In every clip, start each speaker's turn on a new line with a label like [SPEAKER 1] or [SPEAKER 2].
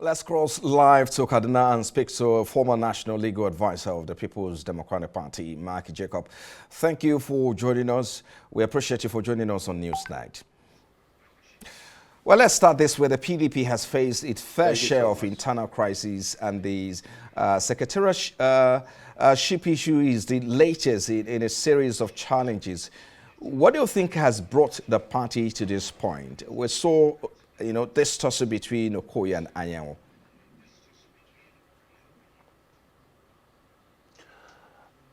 [SPEAKER 1] Let's cross live to Kaduna and speak to former National Legal Advisor of the People's Democratic Party, Mark Jacob. Thank you for joining us. We appreciate you for joining us on Newsnight. Well, let's start this where the PDP has faced its fair share of internal crises, and the secretariatship issue is the latest in a series of challenges. What do you think has brought the party to this point? We saw this tussle between Okoye and Anyanwu.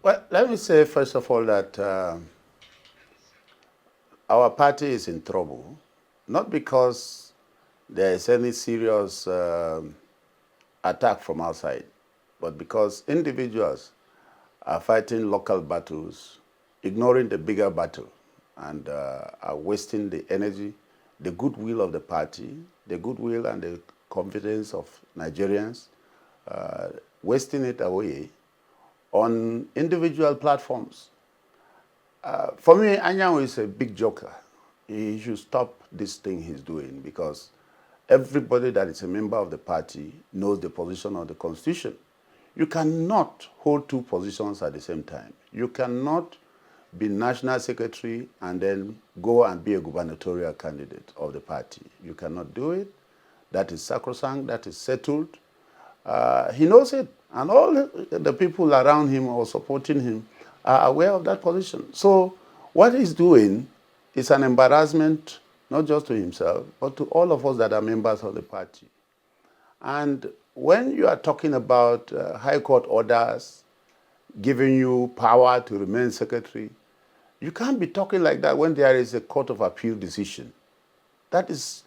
[SPEAKER 2] Well, let me say, first of all, that our party is in trouble, not because there is any serious attack from outside, but because individuals are fighting local battles, ignoring the bigger battle, and are wasting the energy, the goodwill of the party, the goodwill and the confidence of Nigerians, wasting it away on individual platforms. For me, Anyanwu is a big joker. He should stop this thing he's doing, because everybody that is a member of the party knows the position of the Constitution. You cannot hold two positions at the same time. You cannot be national secretary and then go and be a gubernatorial candidate of the party. You cannot do it. That is sacrosanct. That is settled. He knows it. And all the people around him or supporting him are aware of that position. So what he's doing is an embarrassment, not just to himself, but to all of us that are members of the party. And when you are talking about high court orders giving you power to remain secretary, you can't be talking like that when there is a court of appeal decision. That is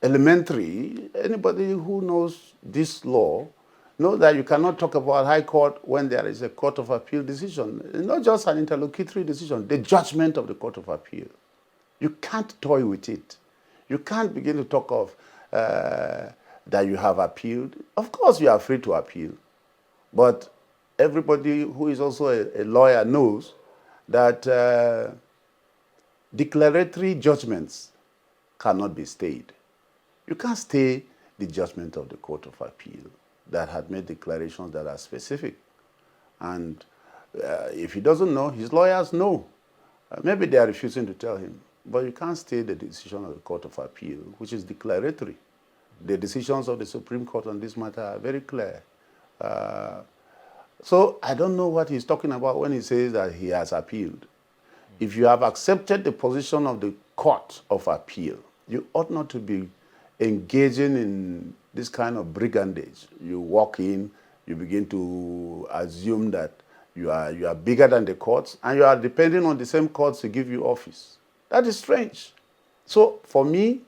[SPEAKER 2] elementary. Anybody who knows this law knows that you cannot talk about high court when there is a court of appeal decision. It's not just an interlocutory decision, the judgment of the court of appeal. You can't toy with it. You can't begin to talk of that you have appealed. Of course you are free to appeal, but everybody who is also a lawyer knows that declaratory judgments cannot be stayed. You can't stay the judgment of the Court of Appeal that had made declarations that are specific. And if he doesn't know, his lawyers know. Maybe they are refusing to tell him, but you can't stay the decision of the Court of Appeal, which is declaratory. The decisions of the Supreme Court on this matter are very clear. So I don't know what he's talking about when he says that he has appealed. If you have accepted the position of the Court of Appeal, you ought not to be engaging in this kind of brigandage. You walk in, you begin to assume that you are bigger than the courts, and you are depending on the same courts to give you office. That is strange. So for me,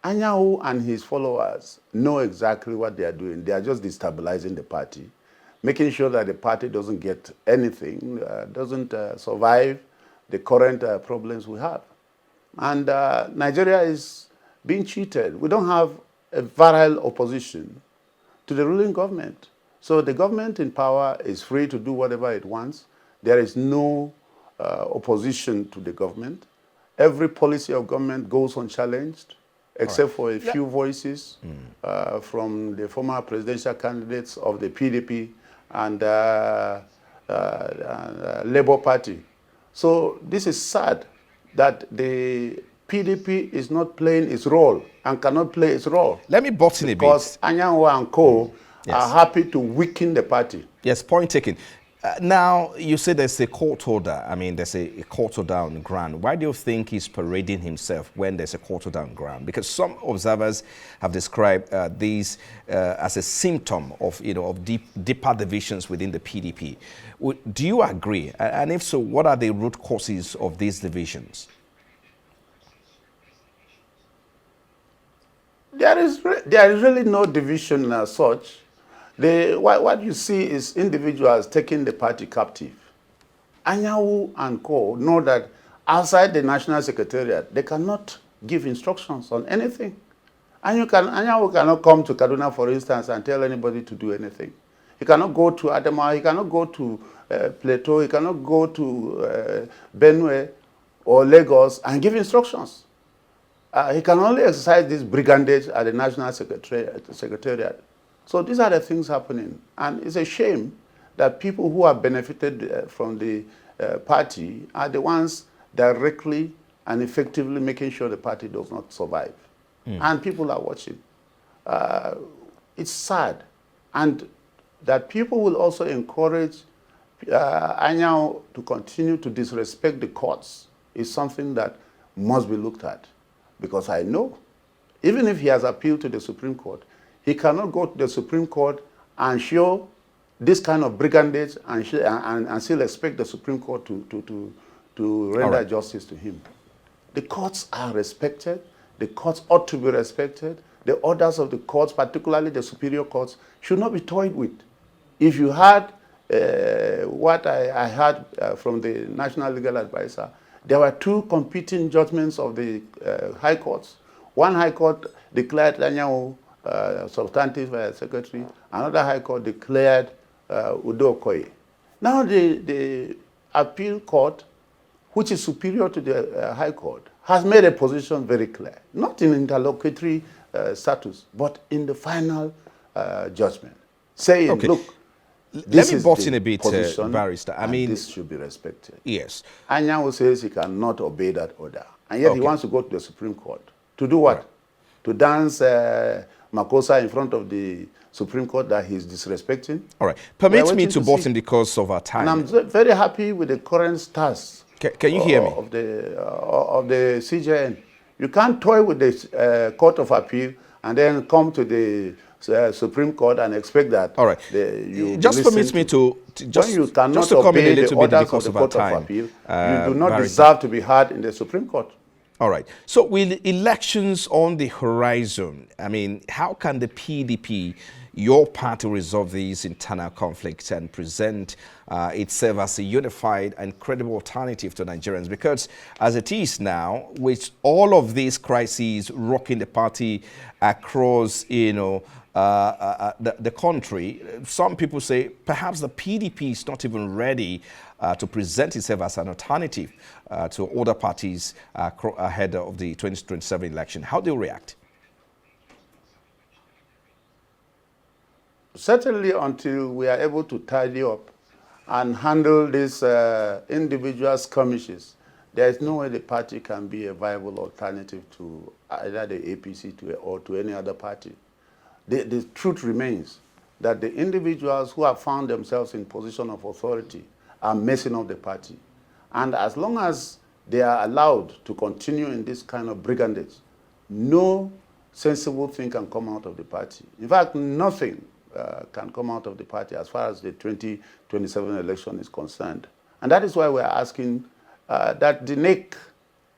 [SPEAKER 2] Anyanwu and his followers know exactly what they are doing. They are just destabilizing the party, making sure that the party doesn't get anything, doesn't survive the current problems we have. And Nigeria is being cheated. We don't have a virile opposition to the ruling government. So the government in power is free to do whatever it wants. There is no opposition to the government. Every policy of government goes unchallenged, except for a few voices from the former presidential candidates of the PDP and Labour Party. So this is sad that the PDP is not playing its role and cannot play its role.
[SPEAKER 1] Let me butt in a bit.
[SPEAKER 2] Because Anyanwu and co. are happy to weaken the party.
[SPEAKER 1] Yes, point taken. Now, you say there's a court order. I mean, there's a court order on the ground. Why do you think he's parading himself when there's a court order on the ground? Because some observers have described these as a symptom of, of deeper divisions within the PDP. Do you agree? And if so, what are the root causes of these divisions?
[SPEAKER 2] There is really no division as such. What you see is individuals taking the party captive. Anyanwu and co. know that outside the National Secretariat, they cannot give instructions on anything. Anyanwu cannot come to Kaduna, for instance, and tell anybody to do anything. He cannot go to Adamawa, he cannot go to Plateau, he cannot go to Benue or Lagos and give instructions. He can only exercise this brigandage at the National Secretariat. So these are the things happening. And it's a shame that people who have benefited from the party are the ones directly and effectively making sure the party does not survive. And people are watching. It's sad. And that people will also encourage Anyanwu to continue to disrespect the courts is something that must be looked at. Because I know, even if he has appealed to the Supreme Court, he cannot go to the Supreme Court and show this kind of brigandage and still expect the Supreme Court to render justice to him. The courts are respected. The courts ought to be respected. The orders of the courts, particularly the superior courts, should not be toyed with. If you had what I heard from the National Legal Advisor, there were two competing judgments of the high courts. One high court declared Anyanwu substantive secretary. Another high court declared Udo Okoye. Now the appeal court, which is superior to the high court, has made a position very clear, not in interlocutory status, but in the final judgment, saying, look,
[SPEAKER 1] let me butt in a bit, Barrister. I mean,
[SPEAKER 2] this should be respected.
[SPEAKER 1] Yes.
[SPEAKER 2] Anyanwu says he cannot obey that order, and yet he wants to go to the Supreme Court. To do what? Right. To dance Makosa in front of the Supreme Court that he's disrespecting?
[SPEAKER 1] All right. Permit me to butt in because of our time.
[SPEAKER 2] And I'm very happy with the current stance.
[SPEAKER 1] Can you hear me?
[SPEAKER 2] Of the CJN. You can't toy with the Court of Appeal and then come to the Supreme Court and expect that.
[SPEAKER 1] All right. Just permit me to
[SPEAKER 2] cannot
[SPEAKER 1] come in a little bit
[SPEAKER 2] because of our time. Appeal, you do not deserve to be heard in the Supreme Court.
[SPEAKER 1] All right. So with elections on the horizon, I mean, how can the PDP, your party, resolve these internal conflicts and present itself as a unified and credible alternative to Nigerians? Because as it is now, with all of these crises rocking the party across, the country, some people say perhaps the PDP is not even ready to present itself as an alternative to other parties ahead of the 2027 election. How do you react?
[SPEAKER 2] Certainly until we are able to tidy up and handle these individual skirmishes, there is no way the party can be a viable alternative to either the APC or to any other party. The truth remains that the individuals who have found themselves in position of authority are messing up the party. And as long as they are allowed to continue in this kind of brigandage, no sensible thing can come out of the party. In fact, nothing can come out of the party as far as the 2027 election is concerned. And that is why we are asking that the NEC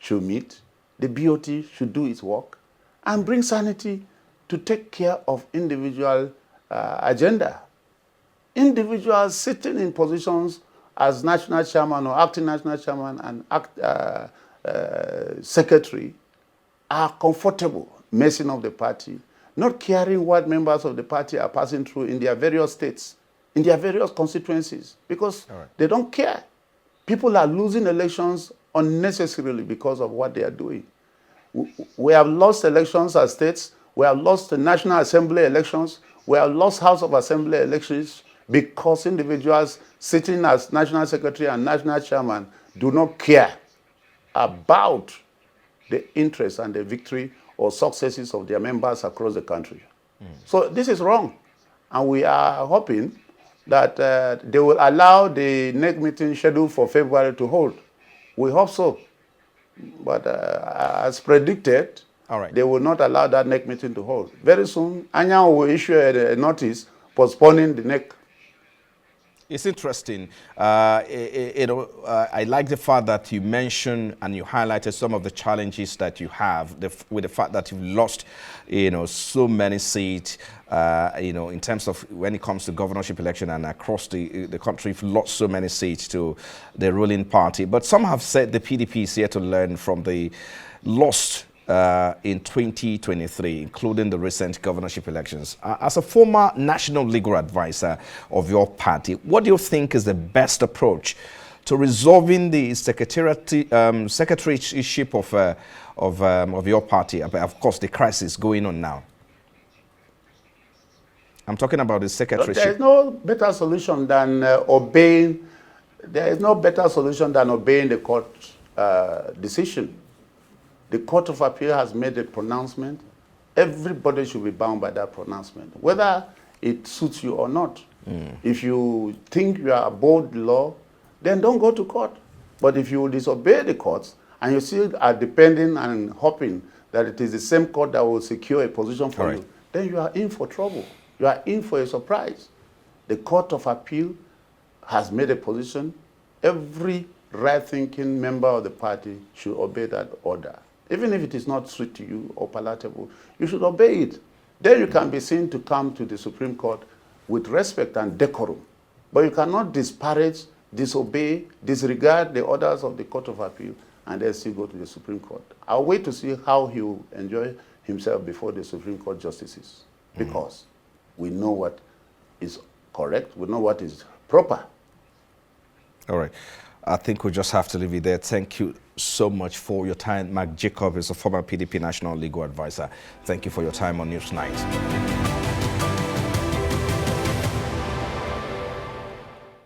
[SPEAKER 2] should meet, the BOT should do its work, and bring sanity to take care of individual agenda. Individuals sitting in positions as national chairman or acting national chairman and secretary are comfortable messing up the party, not caring what members of the party are passing through in their various states, in their various constituencies, because they don't care. People are losing elections unnecessarily because of what they are doing. We have lost elections as states. We have lost the National Assembly elections. We have lost House of Assembly elections because individuals sitting as national secretary and national chairman do not care about the interests and the victory or successes of their members across the country. So this is wrong. And we are hoping that they will allow the next meeting scheduled for February to hold. We hope so. But as predicted, they will not allow that next meeting to hold. Very soon, Anyanwu will issue a notice postponing the next.
[SPEAKER 1] It's interesting. I like the fact that you mentioned and you highlighted some of the challenges that you have with the fact that you've lost, so many seats, in terms of when it comes to governorship election and across the country, you've lost so many seats to the ruling party. But some have said the PDP is here to learn from the lost in 2023, including the recent governorship elections. As a former national legal advisor of your party, what do you think is the best approach to resolving the secretariatship of your party, of course, the crisis going on now? I'm talking about the
[SPEAKER 2] But
[SPEAKER 1] secretaryship.
[SPEAKER 2] there is no better solution than obeying. There is no better solution than obeying the court decision. The Court of Appeal has made a pronouncement. Everybody should be bound by that pronouncement, whether it suits you or not. If you think you are above the law, then don't go to court. But if you disobey the courts and you still are depending and hoping that it is the same court that will secure a position for you, then you are in for trouble. You are in for a surprise. The Court of Appeal has made a position. Every right-thinking member of the party should obey that order. Even if it is not sweet to you or palatable, you should obey it. Then you can be seen to come to the Supreme Court with respect and decorum. But you cannot disparage, disobey, disregard the orders of the Court of Appeal and then still go to the Supreme Court. I'll wait to see how he will enjoy himself before the Supreme Court justices, because we know what is correct, we know what is proper.
[SPEAKER 1] All right. I think we just have to leave it there. Thank you so much for your time. Mark Jacob is a former PDP National Legal Advisor. Thank you for your time on Newsnight.